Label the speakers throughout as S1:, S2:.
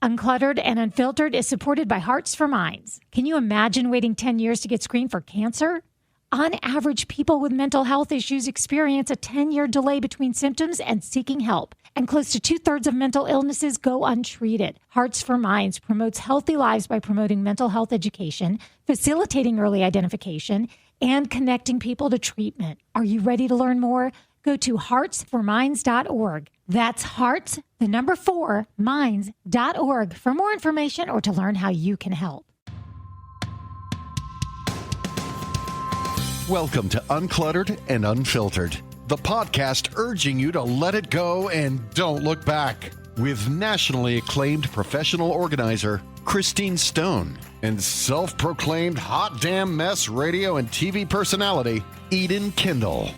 S1: Uncluttered and Unfiltered is supported by Hearts for Minds. Can you imagine waiting 10 years to get screened for cancer? On average, people with mental health issues experience a 10-year delay between symptoms and seeking help, and close to 2/3 of mental illnesses go untreated. Hearts for Minds promotes healthy lives by promoting mental health education, facilitating early identification, and connecting people to treatment. Are you ready to learn more? Go to heartsforminds.org. That's hearts, the number 4, minds.org for more information or to learn how you can help.
S2: Welcome to Uncluttered and Unfiltered, the podcast urging you to let it go and don't look back. With nationally acclaimed professional organizer Christine Stone and self-proclaimed hot damn mess radio and TV personality Eden Kendall.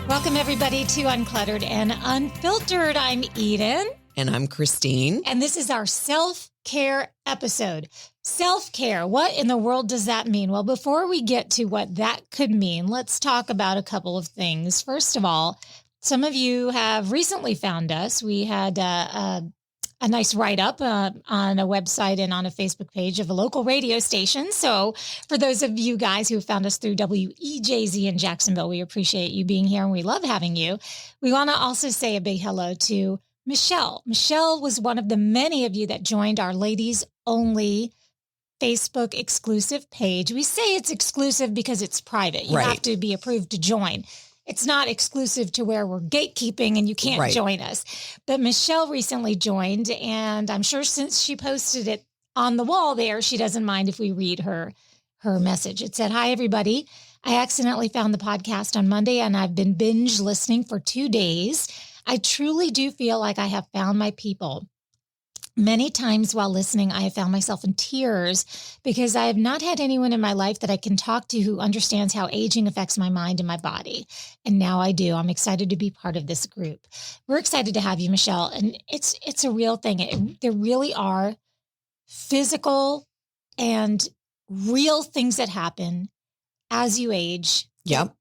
S1: Welcome, everybody, to Uncluttered and Unfiltered. I'm Eden.
S3: And I'm Christine.
S1: And this is our self-care episode. Self-care, what in the world does that mean? Well, before we get to what that could mean, let's talk about a couple of things. First of all, some of you have recently found us. We had a nice write-up on a website and on a Facebook page of a local radio station. So for those of you guys who found us through WEJZ in Jacksonville, we appreciate you being here and we love having you. We want to also say a big hello to Michelle. Michelle was one of the many of you that joined our ladies only Facebook exclusive page. We say it's exclusive because it's private. You have to be approved to join. It's not exclusive to where we're gatekeeping and you can't join us. But Michelle recently joined, and I'm sure since she posted it on the wall there, she doesn't mind if we read her message. It said, "Hi, everybody. I accidentally found the podcast on Monday, and I've been binge listening for 2 days. I truly do feel like I have found my people. Many times while listening, I have found myself in tears because I have not had anyone in my life that I can talk to who understands how aging affects my mind and my body. And now I do. I'm excited to be part of this group." We're excited to have you, Michelle. And it's a real thing. There really are physical and real things that happen as you age.
S3: Yep.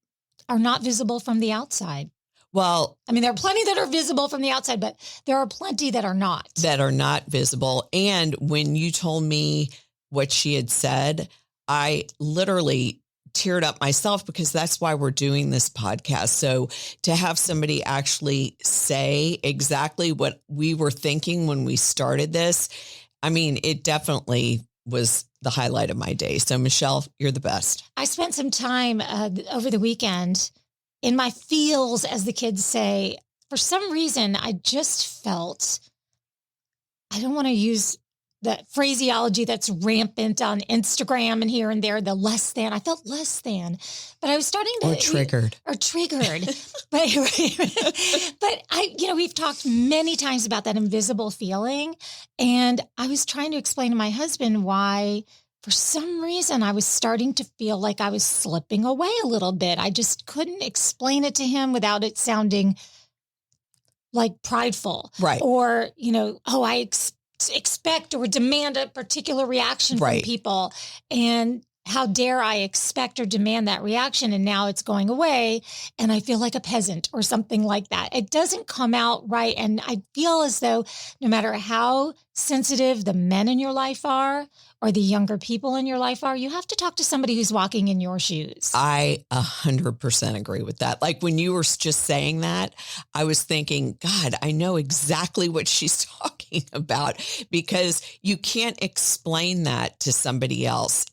S1: Are not visible from the outside.
S3: Well,
S1: I mean, there are plenty that are visible from the outside, but there are plenty that are not.
S3: That are not visible. And when you told me what she had said, I literally teared up myself because that's why we're doing this podcast. So to have somebody actually say exactly what we were thinking when we started this, I mean, it definitely was the highlight of my day. So Michelle, you're the best.
S1: I spent some time over the weekend in my feels, as the kids say. For some reason, I just felt, I don't want to use the phraseology that's rampant on Instagram and here and there, the less than. I felt less than, but I was starting to.
S3: Or triggered.
S1: But we've talked many times about that invisible feeling. And I was trying to explain to my husband why, for some reason, I was starting to feel like I was slipping away a little bit. I just couldn't explain it to him without it sounding like prideful.
S3: Right.
S1: Or, I expect or demand a particular reaction from people. And how dare I expect or demand that reaction? And now it's going away and I feel like a peasant or something like that. It doesn't come out right. And I feel as though no matter how sensitive the men in your life are, or the younger people in your life are, you have to talk to somebody who's walking in your shoes.
S3: I 100% agree with that. Like when you were just saying that, I was thinking, God, I know exactly what she's talking about, because you can't explain that to somebody else.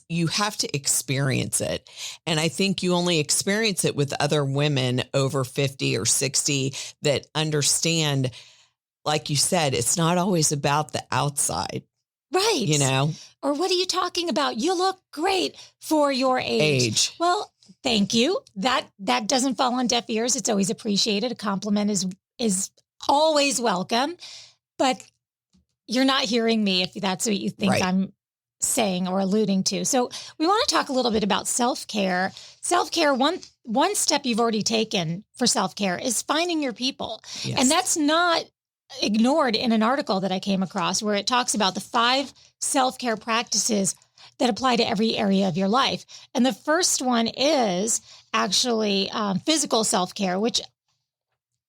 S3: You have to experience it. And I think you only experience it with other women over 50 or 60 that understand, like you said, it's not always about the outside.
S1: Right. Or what are you talking about? You look great for your age. Well, thank you. That doesn't fall on deaf ears. It's always appreciated. A compliment is always welcome, but you're not hearing me if that's what you think I'm saying or alluding to. So we want to talk a little bit about self-care. Self-care, one step you've already taken for self-care is finding your people. Yes. And that's not ignored in an article that I came across where it talks about the 5 self-care practices that apply to every area of your life. And the first one is actually physical self-care, which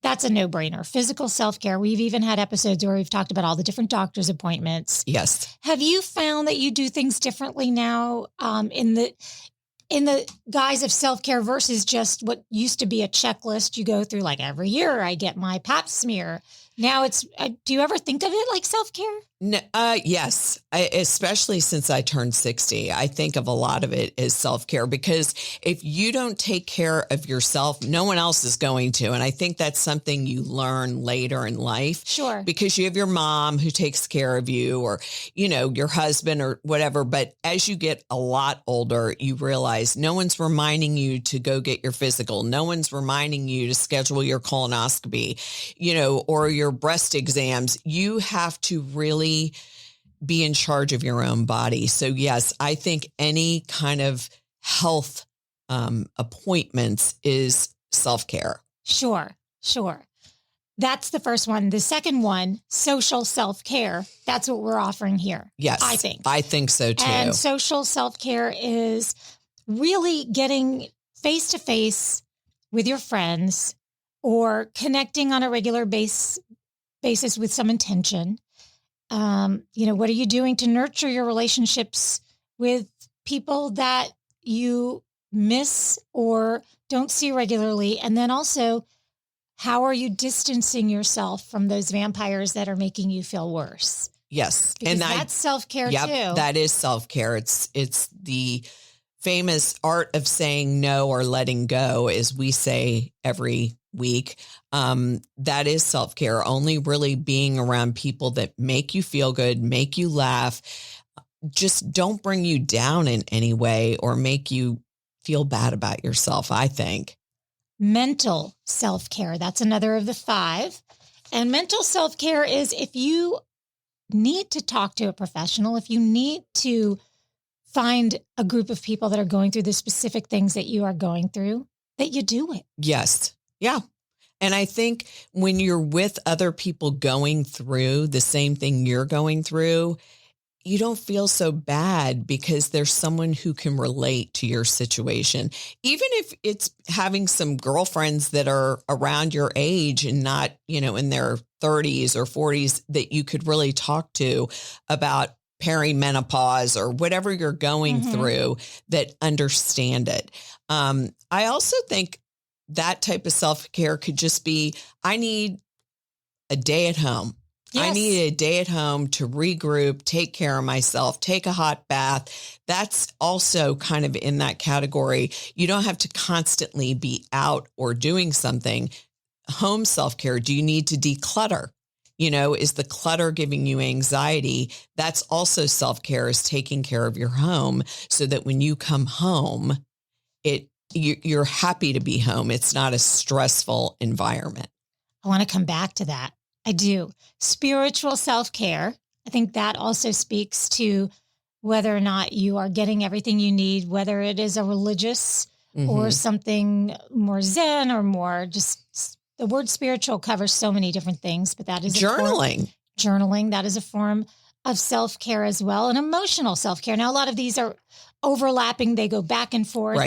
S1: That's a no-brainer. Physical self-care. We've even had episodes where we've talked about all the different doctor's appointments.
S3: Yes.
S1: Have you found that you do things differently now in the guise of self-care versus just what used to be a checklist you go through, like every year I get my pap smear? Now it's, do you ever think of it like self-care?
S3: No, yes, especially since I turned 60, I think of a lot of it as self-care, because if you don't take care of yourself, no one else is going to. And I think that's something you learn later in life.
S1: Sure.
S3: Because you have your mom who takes care of you, or, your husband or whatever. But as you get a lot older, you realize no one's reminding you to go get your physical. No one's reminding you to schedule your colonoscopy, or your breast exams. You have to really be in charge of your own body. So yes, I think any kind of health appointments is self-care.
S1: Sure. That's the first one. The second one, social self-care. That's what we're offering here.
S3: Yes,
S1: I think.
S3: I think so too.
S1: And social self-care is really getting face-to-face with your friends or connecting on a regular basis with some intention. What are you doing to nurture your relationships with people that you miss or don't see regularly? And then also, how are you distancing yourself from those vampires that are making you feel worse?
S3: Yes.
S1: Because that's self-care too.
S3: That is self-care. It's the famous art of saying no or letting go, as we say every week. That is self-care. Only really being around people that make you feel good, make you laugh, just don't bring you down in any way or make you feel bad about yourself, I think.
S1: Mental self-care. That's another of the 5. And mental self-care is if you need to talk to a professional, if you need to find a group of people that are going through the specific things that you are going through, that you do it.
S3: Yes. Yeah. And I think when you're with other people going through the same thing you're going through, you don't feel so bad because there's someone who can relate to your situation. Even if it's having some girlfriends that are around your age and not, in their 30s or 40s that you could really talk to about perimenopause or whatever you're going through, that understand it. I also think that type of self-care could just be, I need a day at home. Yes. I need a day at home to regroup, take care of myself, take a hot bath. That's also kind of in that category. You don't have to constantly be out or doing something. Home self-care. Do you need to declutter? Is the clutter giving you anxiety? That's also self-care, is taking care of your home so that when you come home, you're happy to be home. It's not a stressful environment.
S1: I want to come back to that. I do. Spiritual self-care. I think that also speaks to whether or not you are getting everything you need, whether it is a religious or something more Zen or more just, the word spiritual covers so many different things, but that is journaling. That is a form of self-care as well. And emotional self-care. Now, a lot of these are overlapping. They go back and forth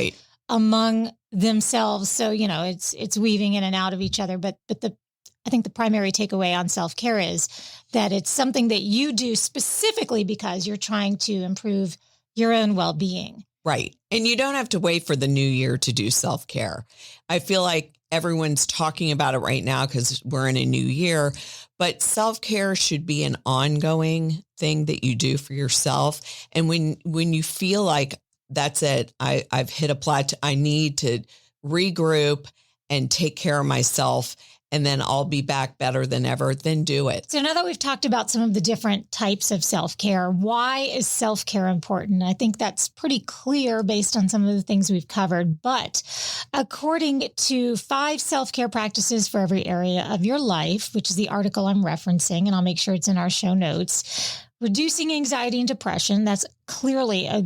S1: among themselves. So, it's weaving in and out of each other. But I think the primary takeaway on self-care is that it's something that you do specifically because you're trying to improve your own well-being.
S3: Right. And you don't have to wait for the new year to do self-care. I feel like everyone's talking about it right now because we're in a new year, but self-care should be an ongoing thing that you do for yourself. And when you feel like that's it, I've hit a plateau, I need to regroup and take care of myself, and then I'll be back better than ever, then do it.
S1: So now that we've talked about some of the different types of self-care, why is self-care important? I think that's pretty clear based on some of the things we've covered. But according to 5 self-care practices for every area of your life, which is the article I'm referencing, and I'll make sure it's in our show notes, reducing anxiety and depression, that's clearly a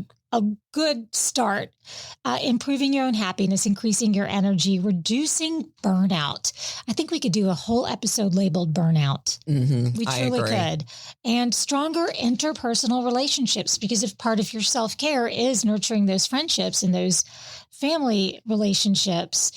S1: good start. Improving your own happiness, increasing your energy, reducing burnout. I think we could do a whole episode labeled burnout. We truly could. And stronger interpersonal relationships, because if part of your self-care is nurturing those friendships and those family relationships.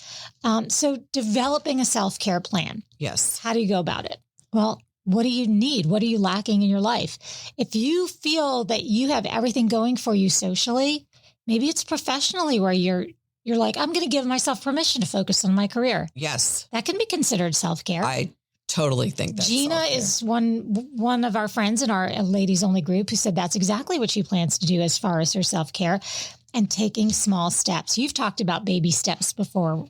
S1: So developing a self-care plan.
S3: Yes.
S1: How do you go about it? Well, what do you need? What are you lacking in your life? If you feel that you have everything going for you socially, maybe it's professionally where you're like, I'm going to give myself permission to focus on my career.
S3: Yes.
S1: That can be considered self-care.
S3: I totally think that's
S1: Gina
S3: self-care.
S1: is one of our friends in our ladies only group who said that's exactly what she plans to do as far as her self-care and taking small steps. You've talked about baby steps before.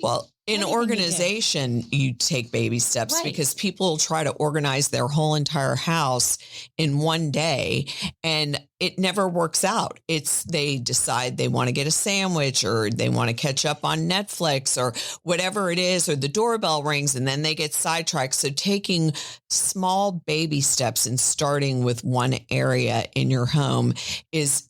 S3: Well, in organization, you take baby steps, right? Because people try to organize their whole entire house in one day and it never works out. They decide they want to get a sandwich or they want to catch up on Netflix or whatever it is, or the doorbell rings and then they get sidetracked. So taking small baby steps and starting with one area in your home is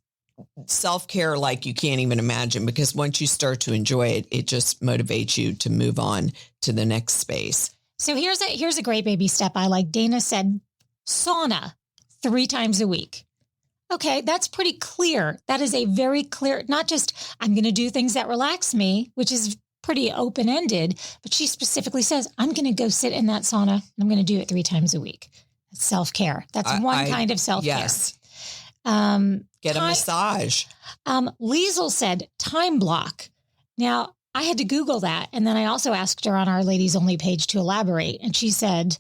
S3: self-care like you can't even imagine, because once you start to enjoy it, it just motivates you to move on to the next space.
S1: So here's a great baby step I like. Dana said sauna 3 times a week. Okay, that's pretty clear. That is a very clear, not just I'm going to do things that relax me, which is pretty open-ended, but she specifically says, I'm going to go sit in that sauna and I'm going to do it 3 times a week. That's self-care. That's one kind of self-care.
S3: Yes. Get a massage.
S1: Liesel said time block. Now, I had to Google that. And then I also asked her on our ladies only page to elaborate. And she said,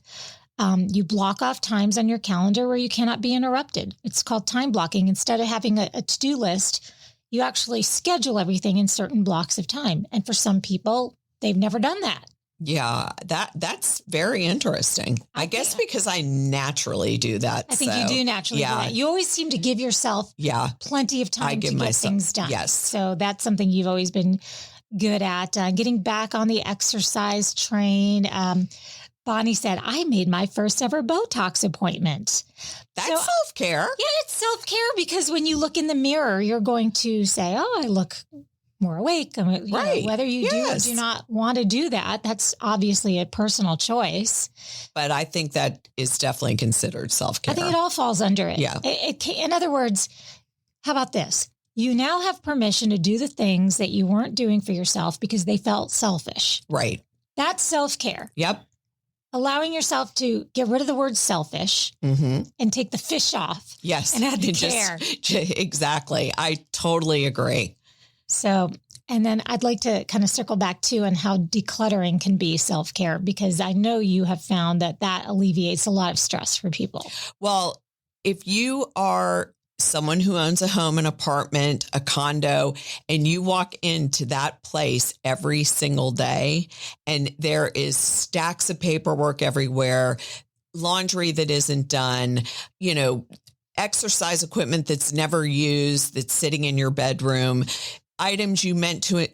S1: you block off times on your calendar where you cannot be interrupted. It's called time blocking. Instead of having a to-do list, you actually schedule everything in certain blocks of time. And for some people, they've never done that.
S3: Yeah, that's very interesting. I guess because I naturally do that.
S1: I think you do naturally do that. You always seem to give yourself plenty of time to get things done.
S3: Yes.
S1: So that's something you've always been good at. Getting back on the exercise train. Bonnie said, I made my first ever Botox appointment.
S3: That's self-care.
S1: Yeah, it's self-care because when you look in the mirror, you're going to say, oh, I look more awake. Right. Whether you do or do not want to do that, that's obviously a personal choice.
S3: But I think that is definitely considered self-care.
S1: I think it all falls under it.
S3: Yeah.
S1: In other words, how about this? You now have permission to do the things that you weren't doing for yourself because they felt selfish.
S3: Right.
S1: That's self-care.
S3: Yep.
S1: Allowing yourself to get rid of the word selfish and take the fish off.
S3: Yes.
S1: And add the care.
S3: Exactly. I totally agree.
S1: So, and then I'd like to kind of circle back too on how decluttering can be self-care, because I know you have found that alleviates a lot of stress for people.
S3: Well, if you are someone who owns a home, an apartment, a condo, and you walk into that place every single day and there is stacks of paperwork everywhere, laundry that isn't done, exercise equipment that's never used, that's sitting in your bedroom, items you meant to,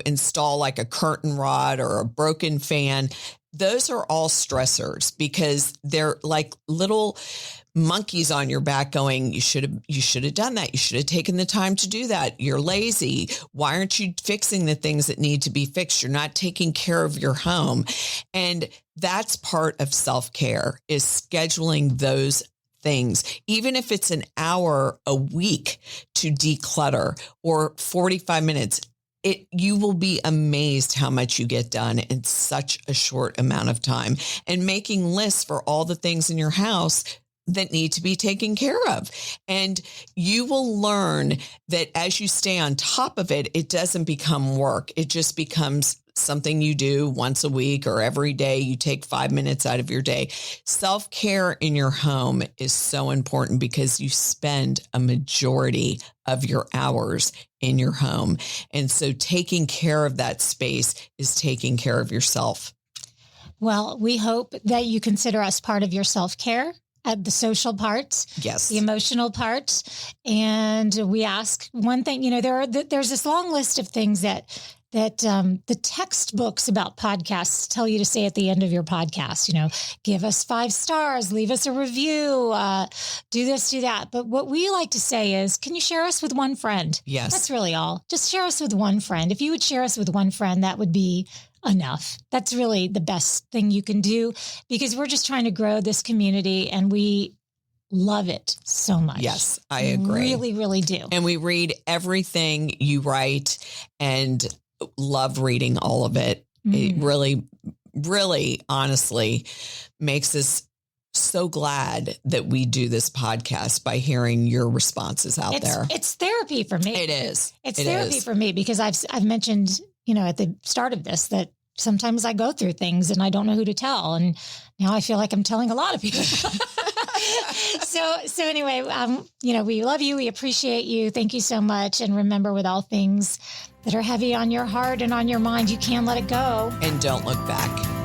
S3: install like a curtain rod or a broken fan. Those are all stressors because they're like little monkeys on your back going, you should have done that. You should have taken the time to do that. You're lazy. Why aren't you fixing the things that need to be fixed? You're not taking care of your home. And that's part of self-care, is scheduling those things, even if it's an hour a week to declutter or 45 minutes. You will be amazed how much you get done in such a short amount of time, and making lists for all the things in your house that need to be taken care of. And you will learn that as you stay on top of it, it doesn't become work. It just becomes something you do once a week or every day. You take 5 minutes out of your day. Self-care in your home is so important because you spend a majority of your hours in your home. And so taking care of that space is taking care of yourself.
S1: Well, we hope that you consider us part of your self-care. The social parts,
S3: yes,
S1: the emotional parts. And we ask one thing, there's this long list of things that the textbooks about podcasts tell you to say at the end of your podcast, give us 5 stars, leave us a review, do this, do that. But what we like to say is, can you share us with one friend?
S3: Yes.
S1: That's really all. Just share us with one friend. If you would share us with one friend, that would be enough. That's really the best thing you can do, because we're just trying to grow this community and we love it so much.
S3: Yes, I agree.
S1: Really, really do.
S3: And we read everything you write and love reading all of it. It really, really honestly makes us so glad that we do this podcast by hearing your responses out there.
S1: It's therapy for me.
S3: It is.
S1: It's therapy for me because I've mentioned, at the start of this that sometimes I go through things and I don't know who to tell. And now I feel like I'm telling a lot of people. So anyway, we love you. We appreciate you. Thank you so much. And remember, with all things that are heavy on your heart and on your mind, you can let it go.
S3: And don't look back.